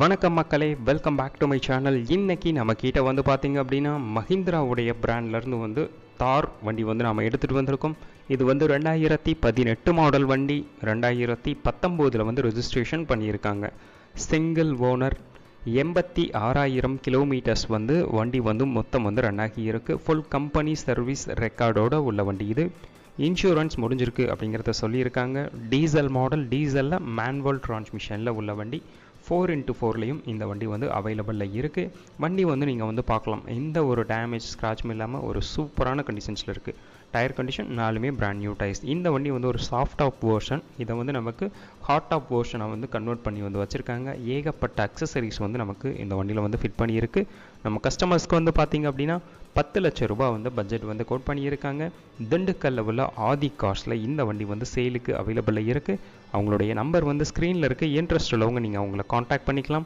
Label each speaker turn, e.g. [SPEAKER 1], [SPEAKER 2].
[SPEAKER 1] வணக்கம் மக்களே, welcome back to my channel. இன்னைக்கு நம்ம கிட்ட வந்து பார்த்தீங்க அப்படின்னா மஹிந்திராவுடைய பிராண்ட்லேருந்து வந்து தார் வண்டி வந்து நாம் எடுத்துகிட்டு வந்திருக்கோம். இது வந்து 2018 மாடல் வண்டி, 2019 வந்து ரெஜிஸ்ட்ரேஷன் பண்ணியிருக்காங்க. சிங்கிள் ஓனர், 86,000 கிலோமீட்டர்ஸ் வந்து வண்டி வந்து மொத்தம் வந்து ரன் ஆகி இருக்குது. ஃபுல் கம்பெனி சர்வீஸ் ரெக்கார்டோட உள்ள வண்டி இது. இன்சூரன்ஸ் முடிஞ்சிருக்கு அப்படிங்கிறத சொல்லியிருக்காங்க. டீசல் மாடல், டீசலில் மேனுவல் டிரான்ஸ்மிஷனில் உள்ள வண்டி. 4x4லையும் இந்த வண்டி வந்து அவைலபிளில் இருக்குது. வண்டி வந்து நீங்கள் வந்து பார்க்கலாம், எந்த ஒரு டேமேஜ் ஸ்க்ராட்சும் இல்லாமல் ஒரு சூப்பரான கண்டிஷன்ஸில் இருக்குது. டயர் கண்டிஷன் நாலுமே பிராண்ட் நியூ டயர்ஸ். இந்த வண்டி வந்து ஒரு சாஃப்ட் டாப் வேர்ஷன். இதை வந்து நமக்கு ஹாட் டாப் வேர்ஷனை வந்து கன்வெர்ட் பண்ணி வந்து வச்சுருக்காங்க. ஏகப்பட்ட அக்சசரிஸ் வந்து நமக்கு இந்த வண்டியில் வந்து ஃபிட் பண்ணியிருக்கு. நம்ம கஸ்டமர்ஸ்க்கு வந்து பார்த்திங்க அப்படின்னா 10 லட்சம் ரூபாய் வந்து பட்ஜெட் வந்து கோட் பண்ணியிருக்காங்க. திண்டுக்கல்ல உள்ள ஆதி கார்ஸில் இந்த வண்டி வந்து சேலுக்கு அவைலபிளில் இருக்குது. அவங்களுடைய நம்பர் வந்து ஸ்க்ரீனில் இருக்குது. இன்ட்ரெஸ்ட் உள்ளவங்க நீங்கள் அவங்கள காண்டாக்ட் பண்ணிக்கலாம்.